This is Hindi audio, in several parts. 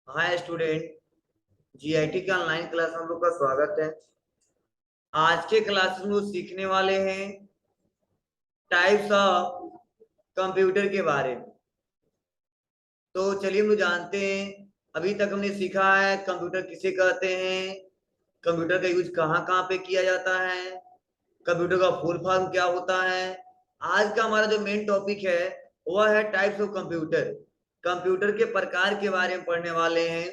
Hi student. जीआईटी के ऑनलाइन क्लास में हम लोग का स्वागत है। आज के क्लास में लोग सीखने वाले हैं टाइप्स ऑफ कंप्यूटर के बारे में। तो चलिए हम लोग जानते हैं। अभी तक हमने सीखा है कंप्यूटर किसे कहते हैं, कंप्यूटर का यूज कहाँ कहाँ पे किया जाता है, कंप्यूटर का फुल फॉर्म क्या होता है। आज का हमारा जो मेन टॉपिक है वह है टाइप्स ऑफ कंप्यूटर। कंप्यूटर के प्रकार के बारे में पढ़ने वाले हैं,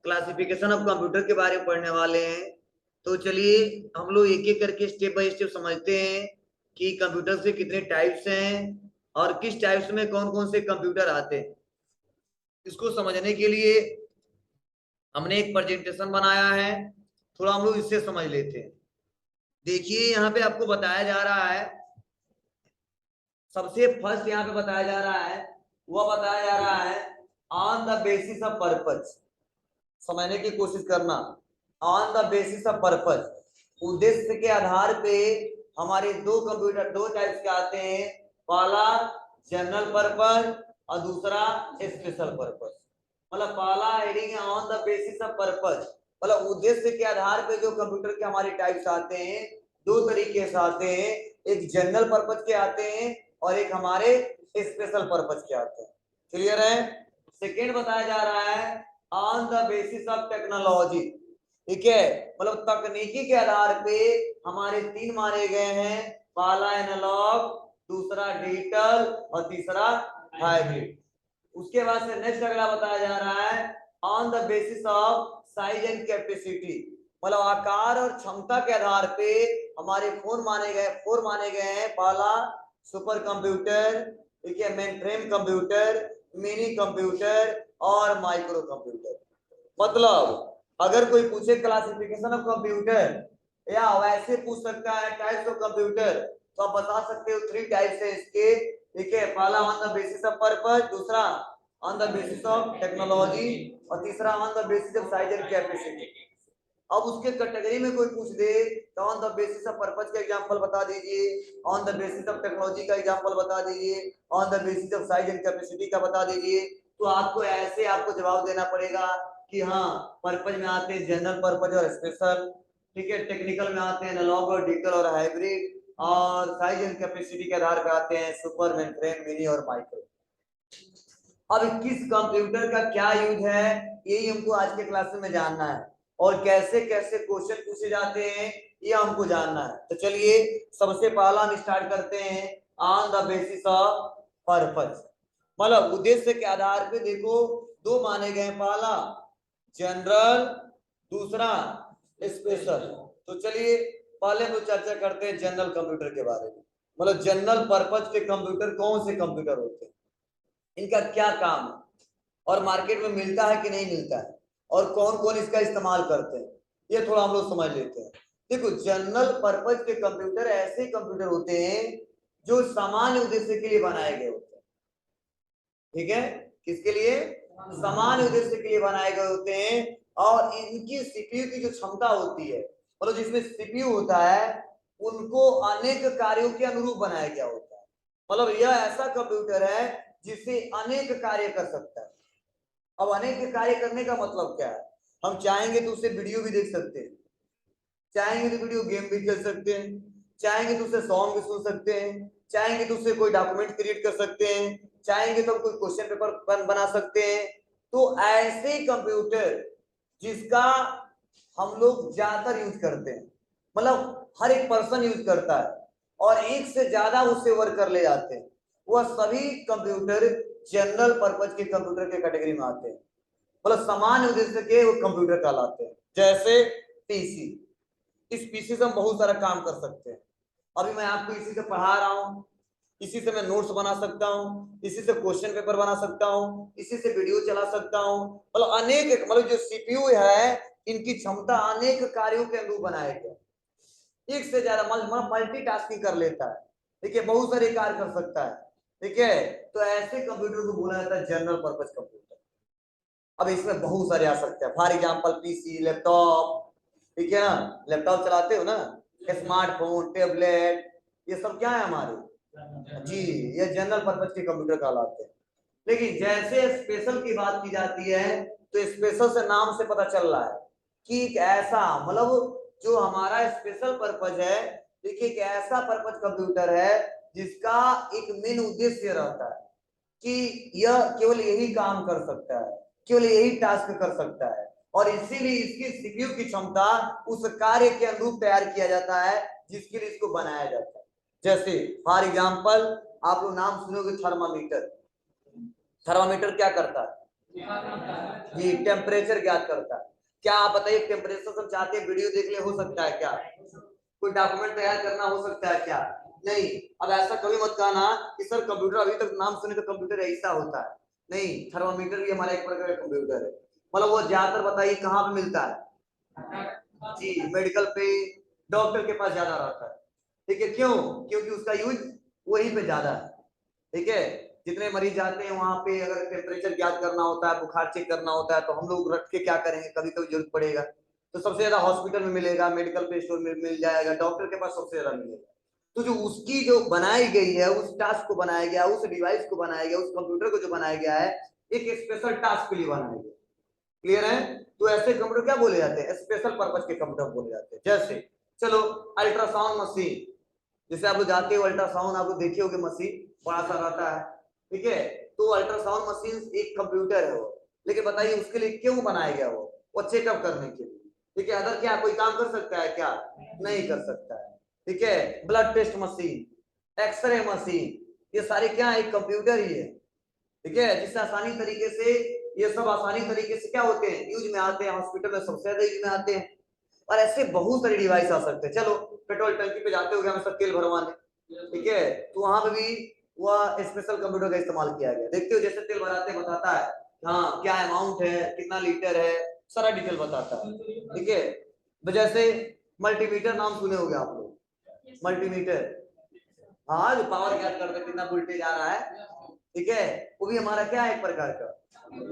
क्लासिफिकेशन ऑफ कंप्यूटर के बारे में पढ़ने वाले हैं। तो चलिए हम लोग एक एक करके स्टेप बाय स्टेप समझते हैं कि कंप्यूटर से कितने टाइप्स हैं और किस टाइप्स में कौन कौन से कंप्यूटर आते हैं। इसको समझने के लिए हमने एक प्रेजेंटेशन बनाया है, थोड़ा हम लोग इससे समझ लेते हैं। देखिए यहाँ पे आपको बताया जा रहा है, सबसे फर्स्ट यहाँ पे बताया जा रहा है, वह बताया जा रहा है on the basis of purpose. समझने की कोशिश करना। On the basis of purpose, उद्देश्य के आधार पे हमारे दो कंप्यूटर दो टाइप्स के आते हैं। पहला जनरल पर्पज और दूसरा स्पेशल पर्पज। मतलब पहला हेडिंग है on the basis of purpose, मतलब उद्देश्य के आधार पे जो कंप्यूटर के हमारे टाइप्स आते हैं दो तरीके से आते हैं। एक जनरल पर्पज के आते हैं और एक हमारे स्पेशल पर्पज के आते हैं। क्लियर है। सेकेंड बताया जा रहा है on the basis of technology. ठीक है, मतलब तकनीकी के आधार पे हमारे तीन माने गए हैं। पहला एनालॉग, दूसरा डिजिटल और तीसरा हाइब्रिड। उसके बाद से नेक्स्ट अगला बताया जा रहा है on the basis of size and capacity, मतलब आकार और क्षमता के आधार पे हमारे फोर माने गए हैं। पहला सुपर कंप्यूटर, ठीक है, main frame computer, mini computer और माइक्रो कंप्यूटर। मतलब अगर कोई पूछे क्लासिफिकेशन ऑफ कंप्यूटर या वैसे पूछ सकता है टाइप्स ऑफ कंप्यूटर, तो आप बता सकते हो थ्री टाइप्स है इसके। ठीक है, पहला on the basis of purpose, दूसरा on the basis of technology और तीसरा on the basis of size and capacity. अब उसके कैटेगरी में कोई पूछ दे तो on the basis of purpose का एग्जांपल बता दीजिए, on the basis of technology का एग्जांपल बता दीजिए, on the basis of size and capacity का बता दीजिए। तो आपको ऐसे आपको जवाब देना पड़ेगा कि हाँ, पर्पज में आते हैं जनरल पर्पज और स्पेशल। ठीक है, टेक्निकल में आते हैं एनालॉग और डिजिटल और हाइब्रिड, और साइज एंड कैपेसिटी के आधार पर आते हैं सुपर, मेनफ्रेम, मिनी और माइक्रो। अब किस कंप्यूटर का क्या यूज है यही हमको आज के क्लास में जानना है, और कैसे कैसे क्वेश्चन पूछे जाते हैं ये हमको जानना है। तो चलिए सबसे पहला हम स्टार्ट करते हैं on the basis of purpose, मतलब उद्देश्य के आधार पे। देखो दो माने गए, पहला जनरल, दूसरा स्पेशल। तो चलिए पहले हम चर्चा करते हैं जनरल कंप्यूटर के बारे में, मतलब जनरल पर्पज के कंप्यूटर कौन से कंप्यूटर होते हैं, इनका क्या काम है, और मार्केट में मिलता है कि नहीं मिलता है, और कौन कौन इसका इस्तेमाल करते हैं, ये थोड़ा हम लोग समझ लेते हैं। देखो जनरल पर्पज के कंप्यूटर ऐसे कंप्यूटर होते हैं जो सामान्य उद्देश्य के लिए बनाए गए होते हैं। ठीक है, किसके लिए? सामान्य उद्देश्य के लिए बनाए गए होते हैं। और इनकी सीपीयू की जो क्षमता होती है, मतलब जिसमें सीपीयू होता है, उनको अनेक कार्यों के अनुरूप बनाया गया होता है। मतलब यह ऐसा कंप्यूटर है जिससे अनेक कार्य कर सकता है। अब अनेक कार्य करने का मतलब क्या है? हम चाहेंगे तो उससे वीडियो भी देख सकते हैं, चाहेंगे तो वीडियो गेम भी खेल सकते हैं, चाहेंगे तो उससे सॉन्ग भी सुन सकते हैं, चाहेंगे तो उससे कोई डॉक्यूमेंट क्रिएट कर सकते हैं, चाहेंगे तो कोई क्वेश्चन पेपर बना सकते हैं। तो ऐसे कंप्यूटर जिसका हम लोग ज्यादातर यूज करते हैं, मतलब हर एक पर्सन यूज करता है और एक से ज्यादा उससे वर्क कर ले जाते हैं, वह सभी कंप्यूटर जनरल पर्पज के कंप्यूटर के कैटेगरी में आते हैं। मतलब सामान्य उद्देश्य के वो कंप्यूटर कहलाते हैं। जैसे पीसी, इस पीसी से हम बहुत सारा काम कर सकते हैं। अभी मैं आपको इसी से पढ़ा रहा हूँ, इसी से मैं नोट्स बना सकता हूँ, इसी से क्वेश्चन पेपर बना सकता हूँ, इसी से वीडियो चला सकता हूँ। मतलब अनेक, मतलब जो सीपीयू है इनकी क्षमता अनेक कार्यों के अनुरूप बनाया गया, एक से ज्यादा मल्टीटास्किंग कर लेता है। ठीक है, बहुत सारे कार्य कर सकता है। ठीक है, तो ऐसे कंप्यूटर को बोला जाता है जनरल पर्पज कंप्यूटर। अब इसमें बहुत सारे आ सकते हैं, फॉर एग्जाम्पल पीसी, लैपटॉप। ठीक है ना, लैपटॉप चलाते हो ना, स्मार्टफोन, टेबलेट, ये सब क्या है हमारे जी, ये जनरल पर्पज के कंप्यूटर कहलाते हैं। लेकिन जैसे स्पेशल की बात की जाती है तो स्पेशल से नाम से पता चल रहा है कि एक ऐसा मतलब जो हमारा स्पेशल पर्पज है, देखिए एक ऐसा पर्पज कंप्यूटर है जिसका एक मेन उद्देश्य रहता है कि यह केवल यही काम कर सकता है, केवल यही टास्क कर सकता है, और इसीलिए इसकी सीपीयू की क्षमता उस कार्य के अनुरूप तैयार किया जाता है जिसके लिए इसको बनाया जाता है। जैसे फॉर एग्जांपल आप लोग नाम सुनोगे थर्मामीटर। थर्मामीटर क्या करता है जी? टेम्परेचर ज्ञात करता है। क्या आप बताइए टेम्परेचर सब चाहते हैं वीडियो देख ले, हो सकता है क्या? कोई डॉक्यूमेंट तैयार करना हो सकता है क्या? नहीं। अब ऐसा कभी मत कहना कि सर कंप्यूटर अभी तक नाम सुने तो कंप्यूटर ऐसा होता है। नहीं, थर्मामीटर भी हमारा एक प्रकार का कंप्यूटर है। मतलब वो ज्यादातर बताइए कहाँ पे मिलता है जी? मेडिकल पे, डॉक्टर के पास ज्यादा रहता है। ठीक है, क्यों? क्योंकि उसका यूज वहीं पे ज्यादा है। ठीक है, जितने मरीज जाते हैं वहां पे अगर टेम्परेचर ज्ञात करना होता है, बुखार चेक करना होता है, तो हम लोग रख के क्या करेंगे, कभी कभी जरूरत पड़ेगा तो सबसे ज्यादा हॉस्पिटल में मिलेगा, मेडिकल पे स्टोर में मिल जाएगा, डॉक्टर के पास सबसे ज्यादा मिलेगा। तो जो उसकी जो बनाई गई है, उस टास्क को बनाया गया, उस डिवाइस को बनाया गया, उस कंप्यूटर को जो बनाया गया है, एक स्पेशल टास्क के लिए बनाया गया। क्लियर है? तो ऐसे कंप्यूटर क्या बोले जाते हैं? स्पेशल पर्पज के कंप्यूटर बोले जाते हैं। जैसे चलो अल्ट्रासाउंड मशीन, जैसे आप लोग जाते हो अल्ट्रासाउंड, आप लोग देखे होगे मशीन बड़ा सा रहता है। ठीक है, तो अल्ट्रासाउंड मशीन एक कंप्यूटर है वो, लेकिन बताइए उसके लिए क्यों बनाया गया? वो चेकअप करने के लिए। ठीक है, अदर क्या कोई काम कर सकता है क्या? नहीं कर सकता है। ठीक है, blood test machine, x ray machine, ये सारे क्या एक कंप्यूटर ही है। ठीक है, जिससे आसानी तरीके से ये सब आसानी तरीके से क्या होते हैं, यूज में आते हैं, हॉस्पिटल में सबसे ज्यादा यूज में आते हैं। और ऐसे बहुत सारे डिवाइस आ सकते हैं। चलो पेट्रोल टंकी पे जाते हो हमेशा तेल भरवाने, ठीक है, तो वहां पे भी वह स्पेशल कंप्यूटर का इस्तेमाल किया गया। देखते हो जैसे तेल भराते बताता है हाँ क्या अमाउंट है, कितना लीटर है, सारा डिटेल बताता है। ठीक है, जैसे मल्टीमीटर नाम सुने होंगे आप लोग, मल्टीमीटर, हाँ जो पावर ज्ञात करता है कितना वोल्टेज आ रहा है। ठीक है, वो भी हमारा क्या है एक प्रकार का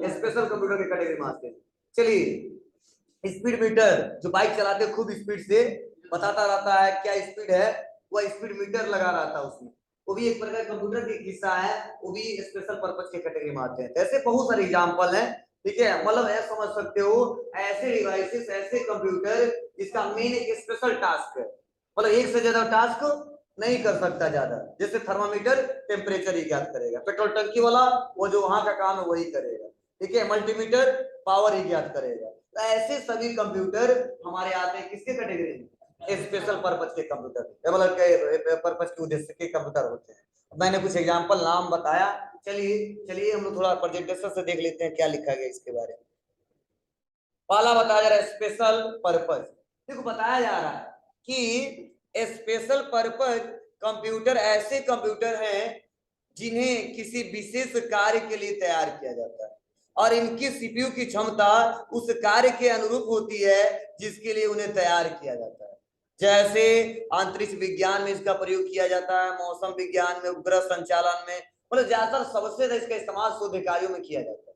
स्पेशल कंप्यूटर के कैटेगरी में आते हैं। चलिए स्पीड मीटर, जो बाइक चलाते खूब स्पीड से बताता रहता है क्या स्पीड है, वह स्पीड मीटर लगा रहा था उसमें, वो भी एक प्रकार कंप्यूटर की हिस्सा है, वो भी स्पेशल पर्पज के कैटेगरी में आते हैं। ऐसे बहुत सारे एग्जांपल हैं। ठीक है, मतलब ऐसा समझ सकते हो ऐसे डिवाइसेस, ऐसे कंप्यूटर जिसका मेन एक स्पेशल टास्क है, मतलब एक से ज्यादा टास्क नहीं कर सकता ज्यादा। जैसे थर्मामीटर टेम्परेचर ही ज्ञात करेगा, पेट्रोल टंकी वाला वो जो वहां का काम है वही करेगा। ठीक है, मल्टीमीटर पावर ही ज्ञात करेगा। तो ऐसे सभी कंप्यूटर हमारे आते हैं किसके कैटेगरी में? स्पेशल पर्पज के कंप्यूटर, मतलब के पर्पज के उद्देश्य के कंप्यूटर होते हैं। मैंने कुछ एग्जांपल नाम बताया। चलिए चलिए हम लोग थोड़ा प्रेजेंटेशन से देख लेते हैं क्या लिखा गया इसके बारे में। पहला बताया जा रहा है स्पेशल पर्पज। देखो बताया जा रहा है कि स्पेशल पर्पज कंप्यूटर ऐसे कंप्यूटर हैं जिन्हें किसी विशेष कार्य के लिए तैयार किया जाता है, और इनकी सीपीयू की क्षमता उस कार्य के अनुरूप होती है जिसके लिए उन्हें तैयार किया जाता है। जैसे अंतरिक्ष विज्ञान में इसका प्रयोग किया जाता है, मौसम विज्ञान में, उपग्रह संचालन में, मतलब ज्यादातर सबसे ज्यादा इसका इस्तेमाल शोध कार्यों में किया जाता है।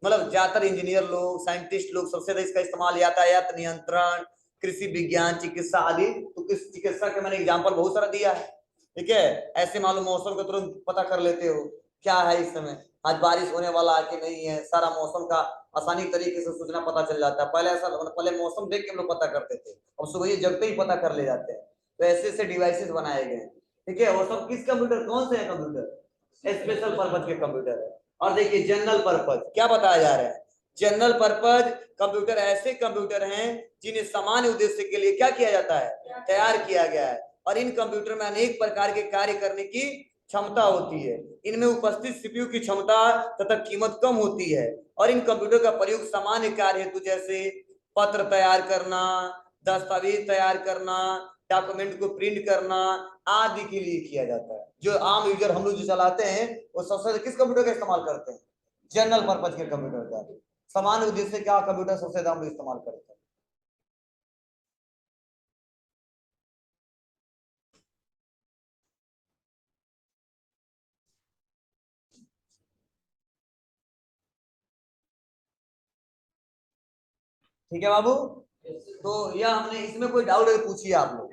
मतलब ज्यादातर इंजीनियर लोग, साइंटिस्ट लोग सबसे ज्यादा इसका इस्तेमाल यातायात नियंत्रण, कृषि विज्ञान, चिकित्सा आदि। तो किस चिकित्सा के मैंने एग्जांपल बहुत सारा दिया है। ठीक है, ऐसे मान लो मौसम का तुरंत पता कर लेते हो क्या है इस समय, आज बारिश होने वाला है कि नहीं है, सारा मौसम का आसानी तरीके से सूचना पता चल जाता है। पहले ऐसा पहले मौसम देख के हम लोग पता करते थे, अब सुबह ही जगते ही पता कर ले जाते हैं। तो ऐसे ऐसे डिवाइसेस बनाए गए हैं। ठीक है, वो सब किस कंप्यूटर, कौन से है कंप्यूटर? स्पेशल पर्पज के कंप्यूटर है। और देखिए जनरल पर्पज क्या बताया जा रहा है? जनरल पर्पज कंप्यूटर ऐसे कंप्यूटर हैं जिन्हें सामान्य उद्देश्य के लिए क्या किया जाता है, तैयार किया गया है, और इन कंप्यूटर में अनेक प्रकार के कार्य करने की क्षमता होती है। इनमें उपस्थित सीपीयू की क्षमता तथा कीमत कम होती है, और इन कंप्यूटर का प्रयोग सामान्य कार्य हेतु जैसे पत्र तैयार करना, दस्तावेज तैयार करना, डॉक्यूमेंट को प्रिंट करना आदि के लिए किया जाता है। जो आम यूजर हम लोग जो चलाते हैं वो सबसे ज्यादा किस कंप्यूटर का इस्तेमाल करते हैं? जनरल पर्पज के कंप्यूटर का। सामान्य उद्देश्य क्या कंप्यूटर सबसे ज्यादा हम लोग इस्तेमाल करते हैं? ठीक है बाबू, तो यह हमने इसमें कोई डाउट है पूछिए आप लोग।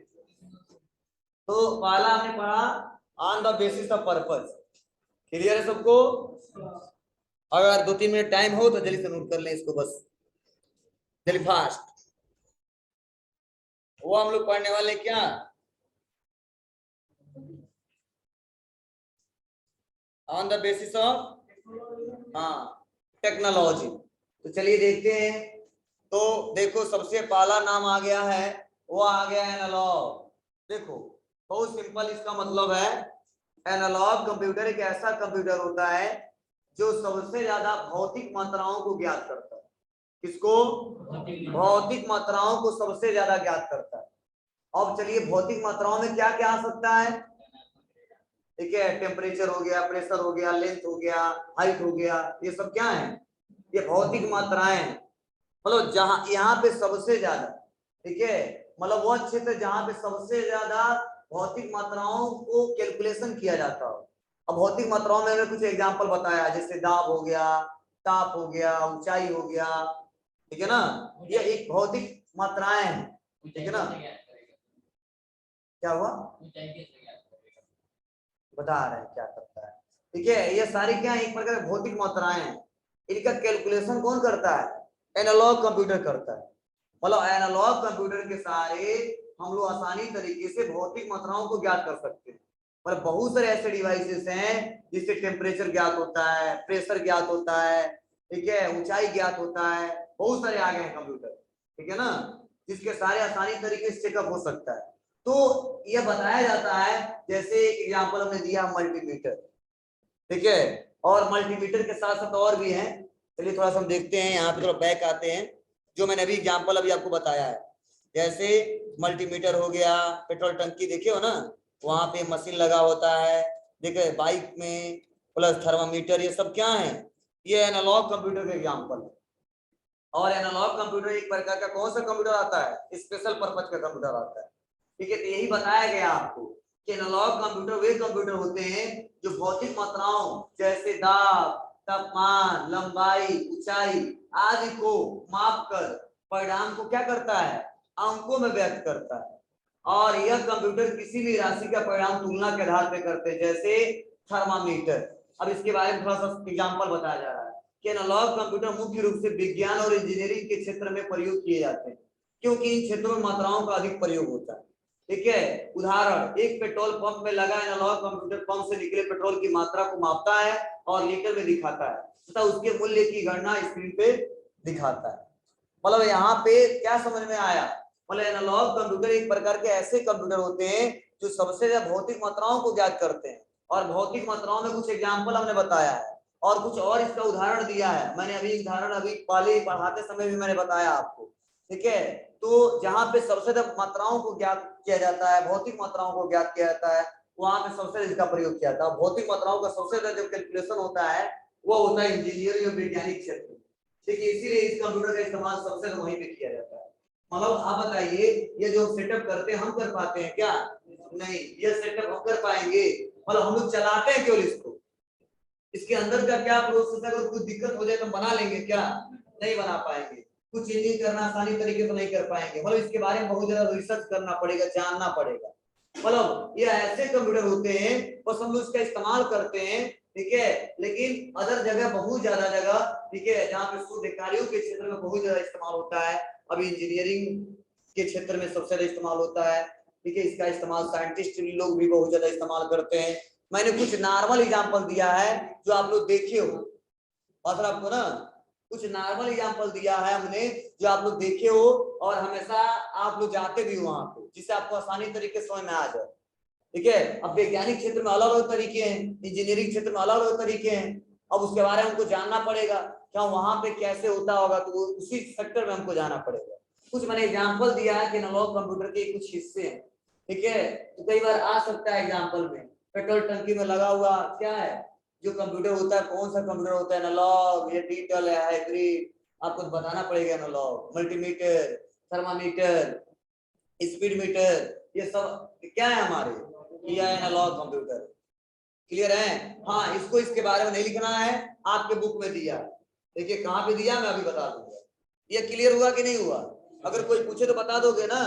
तो पहला हमने पढ़ा on the basis of purpose, clear है सबको? अगर 2-3 मिनट टाइम हो तो जल्दी से नोट कर लें इसको, बस जल्दी फास्ट। वो हम लोग पढ़ने वाले क्या, ऑन द बेसिस ऑफ, हाँ, टेक्नोलॉजी। तो चलिए देखते हैं। तो देखो सबसे पहला नाम आ गया है, वो आ गया एनालॉग। देखो बहुत सिंपल इसका मतलब है, एनालॉग कंप्यूटर एक ऐसा कंप्यूटर होता है जो सबसे ज्यादा भौतिक मात्राओं को ज्ञात करता है। किसको? भौतिक मात्राओं को सबसे ज्यादा ज्ञात करता है। अब चलिए भौतिक मात्राओं में क्या क्या आ सकता है? ठीक है, टेम्परेचर हो गया, प्रेशर हो गया, लेंथ हो गया, हाइट हो गया, ये सब क्या है? ये भौतिक मात्राएं हैं। मतलब जहां यहाँ पे सबसे ज्यादा, ठीक है, मतलब वो क्षेत्र जहां पे सबसे ज्यादा भौतिक मात्राओं को कैलकुलेशन किया जाता हो। अब भौतिक मात्राओं में कुछ एग्जांपल बताया, जैसे दाब हो गया, ताप हो गया, ऊंचाई हो गया, ठीक है ना, ये एक भौतिक मात्राएं हैं, ठीक है ना। क्या हुआ? बता रहे हैं क्या करता है, ठीक है, ये सारी क्या एक प्रकार भौतिक मात्राएं हैं। इनका कैलकुलेशन कौन करता है? एनालॉग कंप्यूटर करता है। मतलब एनालॉग कंप्यूटर के सारे हम लोग आसानी तरीके से भौतिक मात्राओं को ज्ञात कर सकते हैं। मतलब बहुत सारे ऐसे डिवाइसेस हैं जिससे टेम्परेचर ज्ञात होता है, प्रेशर ज्ञात होता है, ठीक है, ऊंचाई ज्ञात होता है, बहुत सारे आ गए हैं कंप्यूटर, ठीक है ना, जिसके सारे आसानी तरीके से चेकअप हो सकता है। तो यह बताया जाता है, जैसे एग्जाम्पल हमने दिया मल्टीमीटर, ठीक है, और मल्टीमीटर के साथ साथ और भी हैं। चलिए थोड़ा सा हम देखते हैं, यहाँ पे थोड़ा बैक आते हैं, जो मैंने अभी एग्जाम्पल अभी आपको बताया है। जैसे मल्टीमीटर हो गया, पेट्रोल टंकी देखे हो ना, वहां पे मशीन लगा होता है, देखे बाइक में, प्लस थर्मामीटर, ये सब क्या है? ये एनालॉग कंप्यूटर का एग्जाम्पल है। और एनालॉग कंप्यूटर एक प्रकार का कौन सा कंप्यूटर आता है? स्पेशल पर्पज का कंप्यूटर आता है, ठीक है। तो यही बताया गया आपको कि एनालॉग कंप्यूटर वे कंप्यूटर होते हैं जो भौतिक मात्राओं जैसे दाब, तापमान, लंबाई, ऊंचाई आदि को माप कर परिणाम को क्या करता है? अंकों में व्यक्त करता है। और यह कंप्यूटर किसी भी राशि का परिणाम तुलना के आधार पर करते हैं, जैसे थर्मामीटर। अब इसके बारे में थोड़ा सा एग्जाम्पल बताया जा रहा है कि एनालॉग कंप्यूटर मुख्य रूप से विज्ञान और इंजीनियरिंग के क्षेत्र में प्रयोग किए जाते हैं, क्योंकि इन क्षेत्रों में मात्राओं का अधिक प्रयोग होता है, ठीक है। उदाहरण, एक पेट्रोल पंप में लगा एनालॉग कंप्यूटर पंप से निकले पेट्रोल की मात्रा को मापता है और लीटर में दिखाता है तथा उसके मूल्य की गणना स्क्रीन पे दिखाता है। मतलब यहाँ पे क्या समझ में आया? मतलब एनालॉग कंप्यूटर एक प्रकार के ऐसे कंप्यूटर होते हैं जो सबसे ज्यादा भौतिक मात्राओं को ज्ञात करते हैं। और भौतिक मात्राओं में कुछ एग्जाम्पल हमने बताया है और कुछ और इसका उदाहरण दिया है। मैंने अभी उदाहरण अभी पहले पढ़ाते समय भी मैंने बताया आपको, ठीक है। तो जहां पे सबसे ज्यादा मात्राओं को ज्ञात किया जाता है, भौतिक मात्राओं को ज्ञात किया जाता है, वहां पे सबसे ज्यादा इसका प्रयोग किया जाता है। भौतिक मात्राओं का सबसे ज्यादा जो कैलकुलेशन होता है वो होता है इंजीनियरिंग और वैज्ञानिक क्षेत्र, ठीक है। इसीलिए इस कंप्यूटर का इस्तेमाल सबसे ज्यादा वहीं पे किया जाता है। मतलब आप बताइए, ये जो सेटअप करते हैं हम कर पाते हैं क्या? नहीं, ये सेटअप हम कर पाएंगे? मतलब हम लोग चलाते हैं केवल इसको, इसके अंदर का क्या प्रोसेस है, अगर कुछ दिक्कत हो जाए तो बना लेंगे क्या? नहीं बना पाएंगे। कुछ चेंजिंग करना आसानी तरीके से नहीं कर पाएंगे। मतलब इसके बारे में बहुत ज्यादा रिसर्च करना पड़ेगा, जानना पड़ेगा। मतलब ये ऐसे कंप्यूटर होते हैं बस हम लोग इसका इस्तेमाल करते हैं, ठीक है, लेकिन अदर जगह बहुत ज्यादा जगह, ठीक है, जहाँ पे शोध कार्यों के क्षेत्र में बहुत ज्यादा इस्तेमाल होता है। अभी इंजीनियरिंग के क्षेत्र में सबसे ज्यादा इस्तेमाल होता है, ठीक है। इसका इस्तेमाल साइंटिस्ट लोग भी बहुत ज्यादा इस्तेमाल करते हैं। मैंने कुछ नॉर्मल एग्जांपल दिया है जो आप लोग देखे हो, और आपको ना कुछ नॉर्मल एग्जांपल दिया है हमने जो आप लोग देखे हो और हमेशा आप लोग जाते भी हो वहां पे, जिससे आपको आसानी तरीके से समझ में आ जाए, ठीक है। अब वैज्ञानिक क्षेत्र में अलग अलग तरीके हैं, इंजीनियरिंग क्षेत्र में अलग अलग तरीके हैं। अब उसके बारे में हमको जानना पड़ेगा क्या वहां पे कैसे होता होगा, तो उसी सेक्टर में हमको जाना पड़ेगा। कुछ मैंने एग्जाम्पल दिया है कि एनालॉग कंप्यूटर के कुछ हिस्से हैं, ठीक है। तो कई बार आ सकता है एग्जाम्पल में, पेट्रोल टंकी में लगा हुआ क्या है जो कंप्यूटर होता है, कौन सा कंप्यूटर होता है? एनालॉग, ये डिजिटल है, हाइब्रिड, आपको बताना पड़ेगा। Analogue, multimeter, thermometer, speed meter, ये सब क्या है हमारे? ये एनालॉग कंप्यूटर। क्लियर है? हाँ, इसको इसके बारे में नहीं लिखना है, आपके बुक में दिया, देखिए कहाँ पे दिया, मैं अभी बता दूंगा। ये क्लियर हुआ कि नहीं हुआ? अगर कोई पूछे तो बता दोगे ना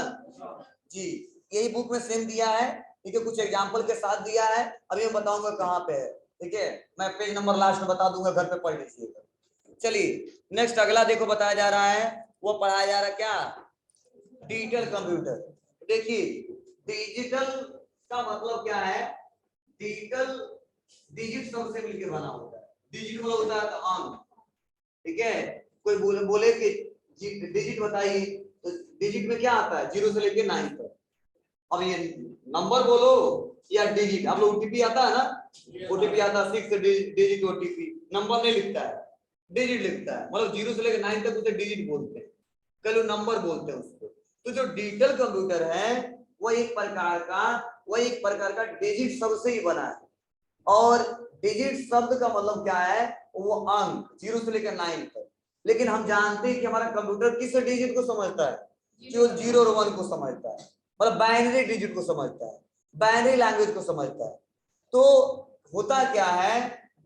जी? यही बुक में सेम दिया है, ठीक है, कुछ एग्जाम्पल के साथ दिया है, अभी मैं बताऊंगा कहाँ पे है। ठीक है, मैं पेज नंबर लास्ट में बता दूंगा, घर पे पढ़ लीजिएगा। चलिए नेक्स्ट अगला देखो बताया जा रहा है, वो पढ़ाया जा रहा है क्या, डिजिटल कंप्यूटर। देखिए डिजिटल का मतलब क्या है, डिजिटल डिजिट शब्द से मिलकर बना होता है। डिजिट मतलब होता है अंक, ठीक है, कोई बोले कि डिजिट बताइए, तो डिजिट में क्या आता है, 0 से लेके 9 तक। अब ये नंबर बोलो या डिजिट, आप लोग ओटीपी आता है ना, ओटीपी आता है 6 डिजिट ओटीपी, नंबर नहीं लिखता है, डिजिट लिखता है, मतलब 0 से लेकर 9 तक उसे डिजिट बोलते हैं, कई लोग नंबर बोलते हैं उसको। तो जो डिजिटल कंप्यूटर है वो एक प्रकार का डिजिट शब्द से ही बना है, और डिजिट शब्द का मतलब क्या है, वो अंक 0 से लेकर 9 तक। लेकिन हम जानते हैं कि हमारा कंप्यूटर किस डिजिट को समझता है, जो 0 और 1 को समझता है, मतलब बाइनरी डिजिट को समझता है, बाइनरी लैंग्वेज को समझता है। तो होता क्या है,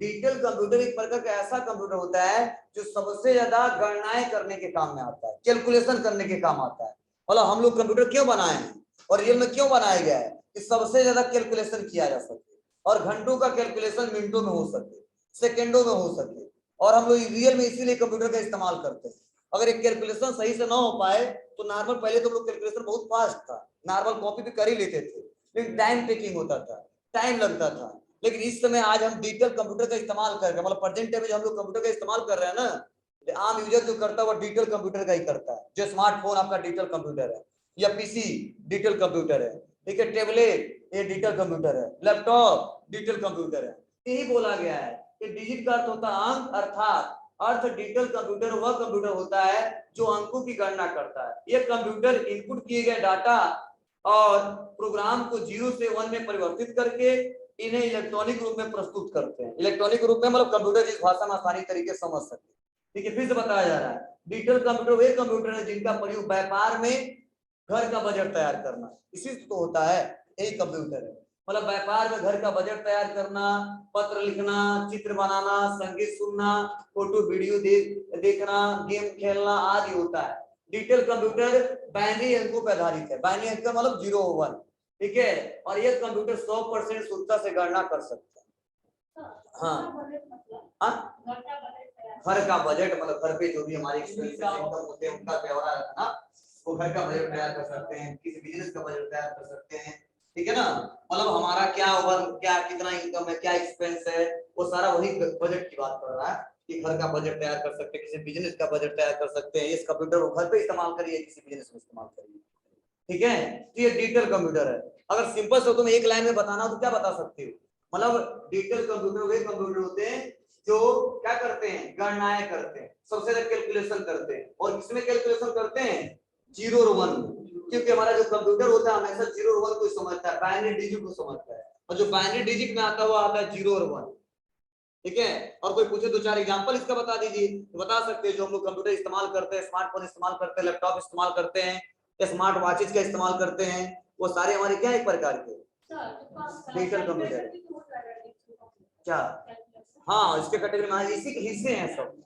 डिजिटल कंप्यूटर एक प्रकार का ऐसा कंप्यूटर होता है जो सबसे ज्यादा गणनाएं करने के काम में आता है, कैलकुलेशन करने के काम आता है। मतलब हम लोग कंप्यूटर क्यों बनाए हैं और रियल में क्यों बनाया गया है, कि सबसे ज्यादा कैलकुलेशन किया जा सके, और घंटों का कैलकुलेशन मिनटों में हो सके, सेकेंडों में हो सके। और हम लोग रियल में इसीलिए कंप्यूटर का इस्तेमाल करते हैं। अगर एक कैलकुलेशन सही से ना हो पाए तो नॉर्मल, पहले तो लोग कैलकुलेशन बहुत फास्ट था, नॉर्मल कॉपी भी कर ही लेते थे, लेकिन टाइम टेकिंग होता था, टाइम लगता था। लेकिन इस समय आज हम डिजिटल कंप्यूटर का इस्तेमाल कर रहे हैं, मतलब प्रेजेंट टाइम में हम लोग कंप्यूटर का इस्तेमाल कर रहे हैं ना, आम यूजर जो करता है वो डिजिटल कंप्यूटर का ही करता है। जो स्मार्टफोन आपका डिजिटल कंप्यूटर है, या पीसी डिजिटल कंप्यूटर है, ठीक है, टेबलेट ये डिजिटल कंप्यूटर है, लैपटॉप डिजिटल कंप्यूटर है। यही बोला गया है कि डिजिट का अर्थ होता है अंक, अर्थात अर्थ डिजिटल कंप्यूटर वह कंप्यूटर होता है जो अंकों की गणना करता है। यह कंप्यूटर इनपुट किए गए डाटा और प्रोग्राम को 0 से 1 में परिवर्तित करके इन्हें इलेक्ट्रॉनिक रूप में प्रस्तुत करते हैं। इलेक्ट्रॉनिक रूप में मतलब कंप्यूटर जिस भाषा में आसानी तरीके से समझ सके। ठीक है, फिर से बताया जा रहा है, डिजिटल कंप्यूटर वे कंप्यूटर है जिनका प्रयोग व्यापार में घर का बजट तैयार करना, इसी से तो होता है, यही कंप्यूटर है। मतलब व्यापार में घर का बजट तैयार करना, पत्र लिखना, चित्र बनाना, संगीत सुनना, फोटो वीडियो देखना, गेम खेलना आदि होता है। डिजिटल कंप्यूटर बाइनरी अंकों पर आधारित है, बाइनरी अंक का मतलब 0 1, ठीक है, और यह कंप्यूटर 100% शुद्धता से गणना कर सकता है। हाँ, घर का बजट मतलब घर पे जो भी हमारे एक्सपेंसेस इनकम होते हैं उनका ब्यौरा रखना, वो घर का बजट तैयार कर सकते हैं, किसी बिजनेस का बजट तैयार कर सकते हैं, ठीक है ना, मतलब हमारा क्या ओवर, क्या कितना इनकम है, क्या एक्सपेंस है, वो सारा वही बजट की बात कर रहा है कि घर का बजट तैयार कर सकते हैं, किसी बिजनेस का बजट तैयार कर सकते हैं। इस कंप्यूटर को घर पे इस्तेमाल करिए, किसी बिजनेस में इस्तेमाल करिए, ठीक है। तो ये डिजिटल कंप्यूटर है। अगर सिंपल से तुम एक लाइन में बताना हो तो क्या बता सकते हो, मतलब डिजिटल कंप्यूटर वे कंप्यूटर होते हैं जो क्या करते हैं, गणनाएं करते हैं, सबसे ज्यादा कैलकुलेशन करते हैं। और किसमें कैलकुलेशन करते हैं, 0 और 1, क्योंकि हमारा जो कंप्यूटर होता है हमेशा 0 और 1 को समझता है, बाइनरी डिजिट को समझता है, और जो बाइनरी डिजिट में आता हुआ आता है 0 और 1, ठीक है। और कोई पूछे 2-4 एग्जांपल इसका बता दीजिए, तो बता सकते हैं जो हम लोग कंप्यूटर इस्तेमाल करते हैं, स्मार्टफोन इस्तेमाल करते हैं, लैपटॉप इस्तेमाल करते हैं, स्मार्ट वॉचेस का इस्तेमाल करते हैं, वो सारे हमारे क्या एक प्रकार के डिजिटल कंप्यूटर क्या, हाँ इसके कैटेगरी में इसी के हिस्से हैं सब,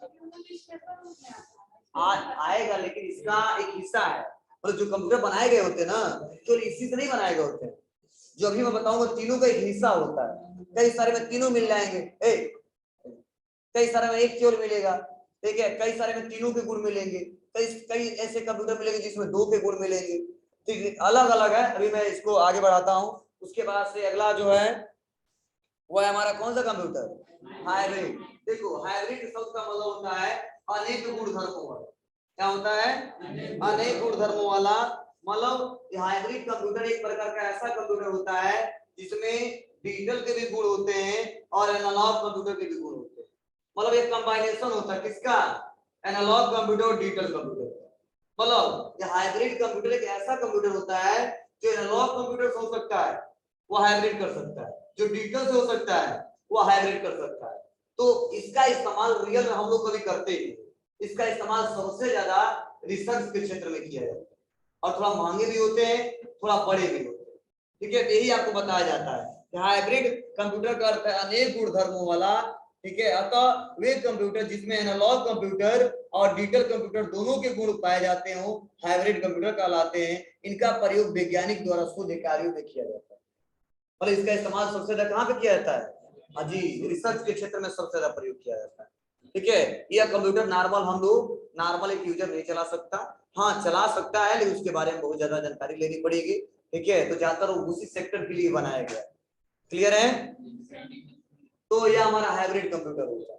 आएगा, लेकिन इसका एक हिस्सा है। मतलब जो कंप्यूटर बनाए गए होते हैं ना, तो इसी से नहीं बनाए गए होते हैं, जो अभी मैं बताऊंगा तीनों का एक हिस्सा होता है। कई सारे में तीनों मिल जाएंगे, कई सारे में एक केवल मिलेगा, ठीक है, कई सारे में तीनों के गुण मिलेंगे, कई कई ऐसे कंप्यूटर मिलेंगे जिसमें 2 के गुण मिलेंगे, ठीक है, अलग अलग है। अभी मैं इसको आगे बढ़ाता हूँ। उसके बाद से अगला जो है वो है हमारा कौन सा कंप्यूटर, हाइब्रिड। देखो हाइब्रिड शब्द का मतलब होता है अनेक गुण धर्मों वाला, क्या होता है, अनेक गुण धर्मों वाला। मतलब हाइब्रिड कंप्यूटर एक प्रकार का ऐसा कंप्यूटर होता है जिसमें डिजिटल के भी गुण होते हैं और एनालॉग कंप्यूटर के भी गुण होते हैं। मतलब एक कंबाइनेशन होता है किसका, एनालॉग कंप्यूटर और डिजिटल कंप्यूटर। मतलब ये हाइब्रिड कंप्यूटर एक ऐसा कंप्यूटर होता है जो एनालॉग कंप्यूटर से हो सकता है, वो हाइब्रिड कर सकता है, जो डिजिटल से हो सकता है वो हाइब्रिड कर सकता है। तो इसका इस्तेमाल रियल में हम लोग कभी करते ही, इसका इस्तेमाल सबसे ज्यादा रिसर्च के क्षेत्र में किया जाता है, और थोड़ा महंगे भी होते हैं, थोड़ा बड़े भी होते हैं, ठीक है। यही आपको बताया जाता है कि हाइब्रिड कंप्यूटर का अर्थ है अनेक गुण धर्मों वाला, ठीक है। अतः वे कंप्यूटर जिसमें एनालॉग कंप्यूटर और डिजिटल कंप्यूटर दोनों के गुण पाए जाते हो हाइब्रिड कंप्यूटर कहलाते हैं। इनका प्रयोग वैज्ञानिक द्वारा शोध कार्यों में किया जाता है, और इसका इस्तेमाल सबसे ज्यादा कहाँ पे किया जाता है, जी रिसर्च के क्षेत्र में सबसे ज्यादा प्रयोग किया जाता है। ठीक है, यह कंप्यूटर नॉर्मल हम लोग नॉर्मल एक यूजर नहीं चला सकता, हाँ चला सकता है लेकिन उसके बारे में बहुत ज्यादा जानकारी लेनी पड़ेगी। ठीक है, तो ज्यादातर उसी सेक्टर के लिए बनाया गया है। क्लियर है? तो यह हमारा हाइब्रिड कंप्यूटर होता है।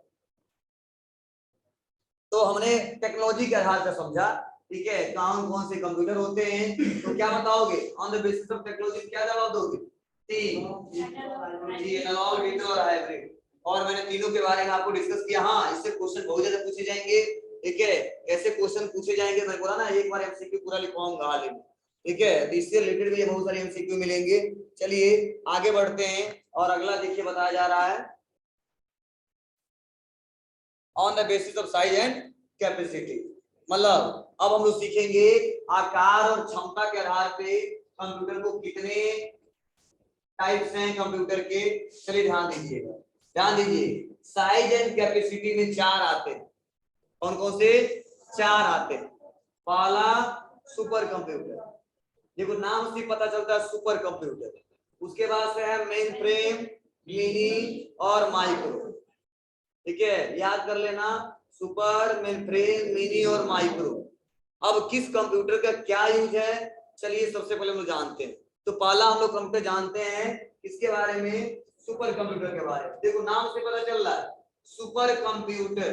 तो हमने टेक्नोलॉजी के आधार पर समझा। ठीक है, कौन कौन से कंप्यूटर होते हैं, तो क्या बताओगे on the basis of technology, क्या जवाब दोगे? तीन, एनालॉग, डिजिटल और हाइब्रिड। और मैंने तीनों के बारे में आपको डिस्कस किया। हाँ, इससे क्वेश्चन बहुत ज्यादा पूछे जाएंगे। ठीक है, ऐसे क्वेश्चन पूछे जाएंगे, मैं बोला ना एक बार एमसीक्यू पूरा लिखवाऊंगा हाल ही में। ठीक है, तो इससे रिलेटेड भी बहुत सारे एमसीक्यू मिलेंगे। चलिए आगे बढ़ते हैं और अगला देखिए बताया जा रहा है on the basis of size and capacity. मतलब अब हम लोग सीखेंगे आकार और क्षमता के आधार पे कंप्यूटर को कितने टाइप्स हैं कंप्यूटर के। चलिए ध्यान दीजिएगा, ध्यान दीजिए। साइज एंड कैपेसिटी में चार आते हैं। कौन कौन से? चार आते हैं। पहला सुपर कंप्यूटर, देखो नाम से पता चलता है सुपर कंप्यूटर। उसके बाद से है मेन फ्रेम, मिनी और माइक्रो। ठीक है, याद कर लेना, सुपर, मेन फ्रेम, मिनी और माइक्रो। अब किस कंप्यूटर का क्या यूज है, चलिए सबसे पहले हम लोग जानते हैं। तो पहला हम लोग कंप्यूटर जानते हैं इसके बारे में, सुपर कंप्यूटर के बारे में। देखो नाम से पता चल रहा है सुपर कंप्यूटर,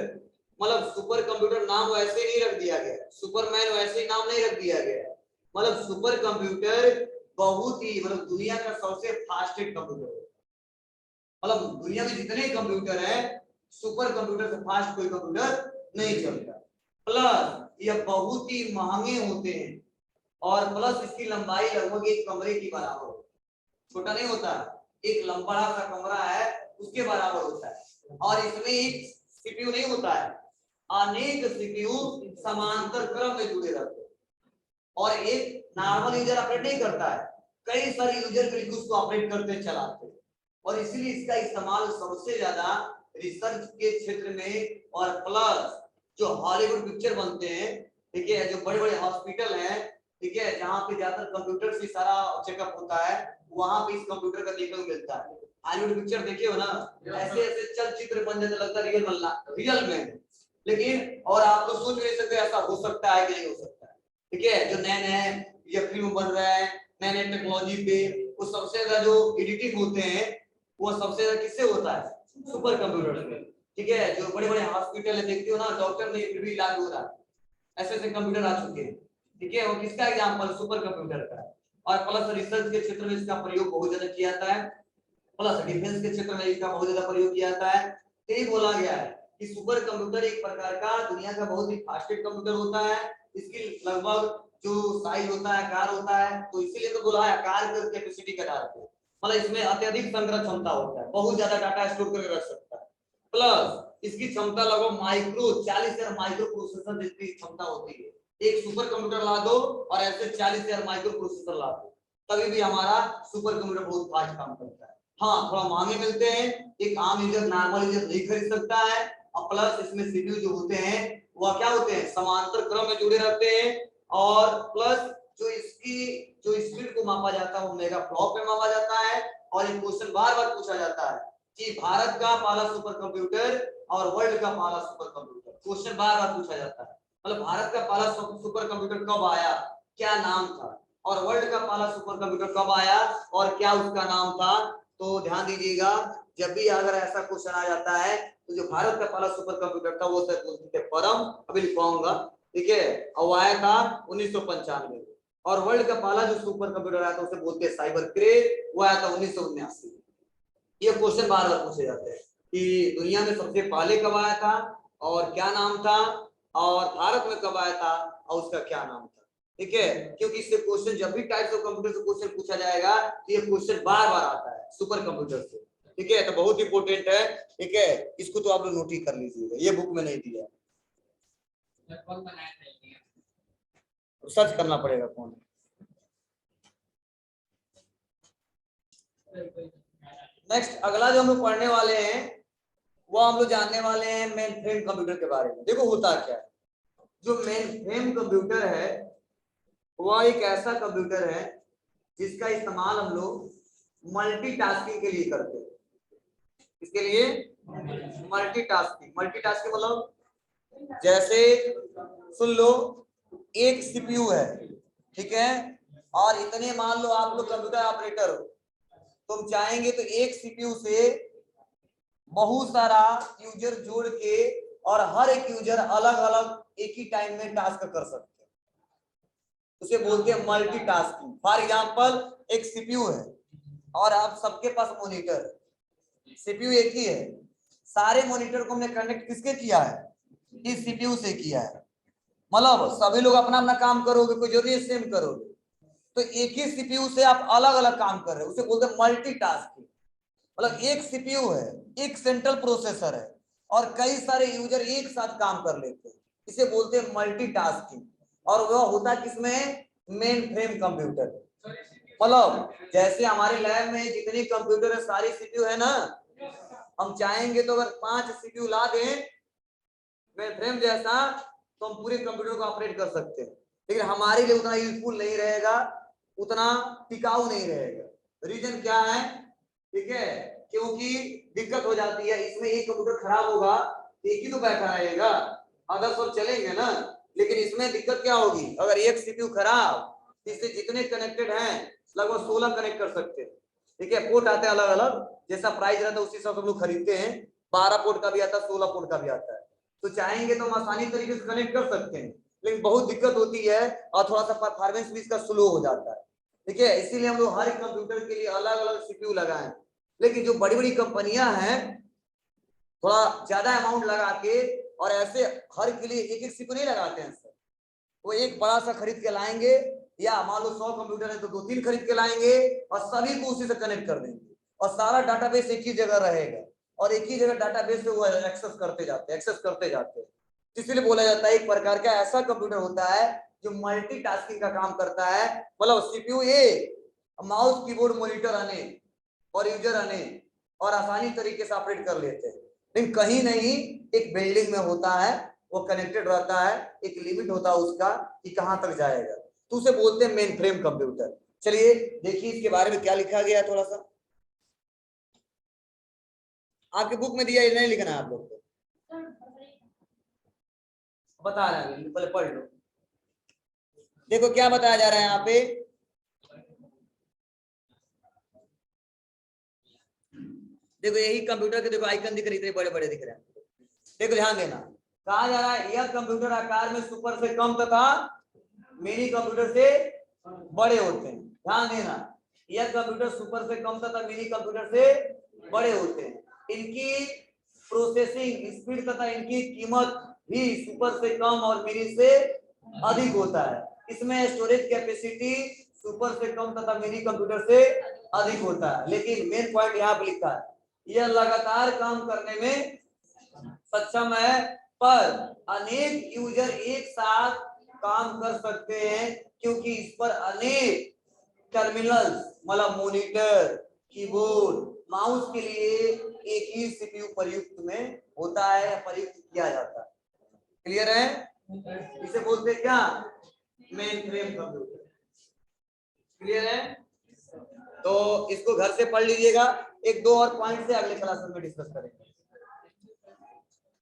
मतलब सुपर कंप्यूटर नाम वैसे नहीं रख दिया गया, सुपरमैन वैसे ही नाम नहीं रख दिया गया। मतलब सुपर कंप्यूटर बहुत ही, मतलब दुनिया का सबसे फास्टेस्ट कंप्यूटर है। मतलब दुनिया में जितने कंप्यूटर है, सुपर कंप्यूटर से फास्ट कोई कंप्यूटर नहीं चलता। प्लस ये बहुत ही महंगे होते हैं, और प्लस इसकी लंबाई लगभग एक कमरे की बराबर होती है। छोटा नहीं होता, एक लंबा सा कमरा है उसके बराबर होता है। और इसमें एक सीपीयू नहीं होता है, अनेक सीपीयू समांतर क्रम में जुड़े रहते हैं। और एक नॉर्मल यूजर ऑपरेट नहीं करता है, कई सारे यूजर मिलकर उसको ऑपरेट करते हैं, चलाते हैं। और इसीलिए इसका इस्तेमाल सबसे ज्यादा रिसर्च के क्षेत्र में, और प्लस जो हॉलीवुड पिक्चर बनते हैं, ठीक है, जो बड़े बड़े हॉस्पिटल हैं, ठीक है, जहाँ पे ज्यादातर कंप्यूटर से सारा चेकअप होता है, वहां पे इस कंप्यूटर का देखने को मिलता है। हॉलीवुड पिक्चर देखे हो ना, ऐसे ऐसे चलचित्र बन जाते, लगता है रियल में। लेकिन और आप लोग सोच नहीं सकते ऐसा हो सकता है कि नहीं हो सकता है। ठीक है, जो नए नए ये फिल्म बन रहा है नए नए टेक्नोलॉजी पे, वो सबसे ज्यादा जो एडिटिंग होते हैं वो सबसे ज्यादा किससे होता है? सुपर कंप्यूटर में। ठीक है, जो बड़े बड़े हॉस्पिटल है देखते हो ना, डॉक्टर नहीं फिर भी इलाज हो रहा है, ऐसे ऐसे कंप्यूटर आ चुके हैं। ठीक है, और किसका एग्जाम्पल? सुपर कंप्यूटर का। और प्लस रिसर्च के क्षेत्र में इसका प्रयोग बहुत ज्यादा किया जाता है, प्लस डिफेंस के क्षेत्र में इसका बहुत ज्यादा प्रयोग किया जाता है। तो ये बोला गया है कि सुपर कंप्यूटर एक प्रकार का दुनिया का बहुत ही फास्टेस्ट कंप्यूटर होता है। इसकी लगभग जो साइज होता है, आकार होता है, तो इसीलिए तो बोला है आकार के कैपेसिटी के आधार पे, मतलब इसमें अत्यधिक संग्रह क्षमता होता है, बहुत ज्यादा डाटा स्टोर करके रख सकता है। प्लस इसकी क्षमता लगभग माइक्रो 40,000 माइक्रो प्रोसेसर जितनी क्षमता होती है। एक सुपर कंप्यूटर ला दो और ऐसे 40,000 माइक्रो प्रोसेसर ला दो, तभी भी हमारा सुपर कंप्यूटर बहुत फास्ट काम करता है। हाँ, थोड़ा महंगे मिलते हैं, एक आम यूजर नॉर्मल यूजर नहीं खरीद सकता है। और प्लस इसमें सीपीयू जो होते हैं वह क्या होते हैं? समांतर क्रम में जुड़े रहते हैं। और प्लस जो इसकी जो स्पीड को मापा जाता है वो मेगा फ्लॉप में मापा जाता है। और एक क्वेश्चन बार बार पूछा जाता है कि भारत का पहला सुपर कंप्यूटर और वर्ल्ड का पहला सुपर कंप्यूटर, क्वेश्चन बार बार पूछा जाता है। मतलब भारत का पहला सुपर कंप्यूटर कब आया, क्या नाम था, और वर्ल्ड का पहला सुपर कंप्यूटर कब आया और क्या उसका नाम था। तो ध्यान दीजिएगा, जब भी अगर ऐसा क्वेश्चन आ जाता है तो जो भारत का पहला सुपर कंप्यूटर था वो सर बोलते थे परम, अभी लिखवाऊंगा। ठीक है, और वो आया था 1995 में। और वर्ल्ड का पहला जो सुपर कंप्यूटर आया था उसे बोलते हैं साइबर क्रे, वो आया था 1979 में। ये क्वेश्चन बार बार पूछे जाते हैं कि दुनिया में सबसे पहले कब आया था और क्या नाम था, और भारत में कब आया था और उसका क्या नाम था। ठीक है, क्योंकि इससे क्वेश्चन जब भी टाइप्स ऑफ कंप्यूटर से क्वेश्चन पूछा जाएगा तो ये क्वेश्चन बार बार आता है सुपर कंप्यूटर से। ठीक है, तो बहुत इंपॉर्टेंट है। ठीक है, इसको तो आप लोग नोट ही कर लीजिएगा, ये बुक में नहीं दिया, सर्च करना पड़ेगा कौन। नेक्स्ट अगला जो हम लोग पढ़ने वाले हैं वो हम लोग जानने वाले हैं मेन फ्रेम कंप्यूटर के बारे में। देखो होता क्या है, जो मेन फ्रेम कंप्यूटर है वह एक ऐसा कंप्यूटर है जिसका इस्तेमाल हम लोग मल्टीटास्किंग के लिए करते हैं। इसके लिए मल्टीटास्किंग। मल्टीटास्किंग मतलब जैसे सुन लो, एक सीपीयू है, ठीक है, और इतने मान लो आप लोग कंप्यूटर ऑपरेटर हो, तुम चाहेंगे तो एक सीपीयू से बहुत सारा यूजर जोड़ के और हर एक यूजर अलग अलग एक ही टाइम में टास्क कर सकते हैं, उसे बोलते हैं मल्टीटास्किंग। फॉर एग्जांपल एक सीपीयू है और आप सबके पास मॉनिटर, सीपीयू एक ही है, सारे मॉनिटर को हमने कनेक्ट किसके किया है, इस सीपीयू से किया है। मतलब सभी लोग अपना अपना काम करोगे, कोई जरूरी है सेम करोगे, तो एक ही सीपीयू से आप अलग अलग काम कर रहे हो, उसे बोलते हैं मल्टीटास्किंग। मतलब एक सीपीयू है, एक सेंट्रल प्रोसेसर है और कई सारे यूजर एक साथ काम कर लेते हैं, इसे बोलते हैं मल्टीटास्किंग। और वह होता है किसमें, मेन फ्रेम कंप्यूटर। मतलब जैसे हमारे लैब में जितनी कंप्यूटर है सारी सीपीयू है ना, हम चाहेंगे तो अगर 5 सीपीयू ला दें मेन फ्रेम जैसा, तो हम पूरे कंप्यूटर को ऑपरेट कर सकते हैं, लेकिन हमारे लिए उतना यूजफुल नहीं रहेगा, उतना टिकाऊ नहीं रहेगा। रीजन क्या है, ठीक है, क्योंकि दिक्कत हो जाती है, इसमें एक कंप्यूटर खराब होगा एक ही तो बैठा रहेगा, अदर सब चलेंगे ना, लेकिन इसमें दिक्कत क्या होगी, अगर एक सीपीयू खराब, इससे जितने कनेक्टेड हैं लगभग 16 कनेक्ट कर सकते हैं, ठीक है, पोर्ट आते हैं अलग अलग, जैसा प्राइस रहता है उसी हिसाब से हम लोग खरीदते हैं, 12 पोर्ट का भी आता है, 16 पोर्ट का भी आता है, तो चाहेंगे तो हम आसानी तरीके से कनेक्ट कर सकते हैं, लेकिन बहुत दिक्कत होती है और थोड़ा सा परफॉर्मेंस भी इसका स्लो हो जाता है, ठीक है, इसीलिए हम लोग हर कंप्यूटर के लिए अलग अलग सीपीयू लगाएं। लेकिन जो बड़ी बड़ी कंपनियां हैं थोड़ा ज्यादा अमाउंट लगा के और ऐसे हर के लिए एक एक सीपीयू नहीं लगाते हैं सर, वो एक बड़ा सा खरीद के लाएंगे, या मान लो 100 कंप्यूटर है तो 2-3 खरीद के लाएंगे और सभी को उसी से कनेक्ट कर देंगे और सारा डाटाबेस एक ही जगह रहेगा और एक ही जगह डाटाबेस से वो एक्सेस करते जाते हैं। इसीलिए बोला जाता है एक प्रकार का ऐसा कंप्यूटर होता है जो मल्टीटास्किंग का काम करता है। मतलब सीपीयू ए, माउस कीबोर्ड मॉनिटर अनेक और यूजर अनेक और आसानी तरीके से ऑपरेट कर लेते हैं, लेकिन कहीं नहीं एक बिल्डिंग में होता है, वो कनेक्टेड रहता है, एक लिमिट होता है उसका कि कहां तक जाएगा, तो उसे बोलते हैं मेन फ्रेम कंप्यूटर। चलिए देखिए इसके बारे में क्या लिखा गया है, थोड़ा सा आपके बुक में दिया है, नहीं लिखना है आप लोग को, बता रहे हैं, पहले पढ़ लो। देखो क्या बताया जा रहा है यहाँ पे, देखो यही कंप्यूटर के देखो आइकन दिख रहे, बड़े बड़े दिख रहे हैं, देखो ध्यान देना, कहा जा रहा है यह कंप्यूटर आकार में सुपर से कम तथा मिनी कंप्यूटर से बड़े होते हैं। ध्यान देना, यह कंप्यूटर सुपर से कम तथा मिनी कंप्यूटर से बड़े होते हैं, इनकी प्रोसेसिंग स्पीड तथा इनकी कीमत भी सुपर से कम और मिनी से अधिक होता है। इसमें स्टोरेज कैपेसिटी सुपर से कम तथा मिनी कंप्यूटर से अधिक होता है, लेकिन मेन पॉइंट यहाँ पे लिखा है, यह लगातार काम करने में सक्षम है, पर अनेक यूजर एक साथ काम कर सकते हैं क्योंकि इस पर अनेक टर्मिनल्स मतलब मॉनिटर, कीबोर्ड, माउस के लिए एक ही सीपीयू प्रयुक्त में होता है या प्रयुक्त किया जाता है। क्लियर है, इसे बोलते हैं क्या, मेन फ्रेम कंप्यूटर। क्लियर है, तो इसको घर से पढ़ लीजिएगा, एक दो और पॉइंट से अगले क्लास में डिस्कस करेंगे।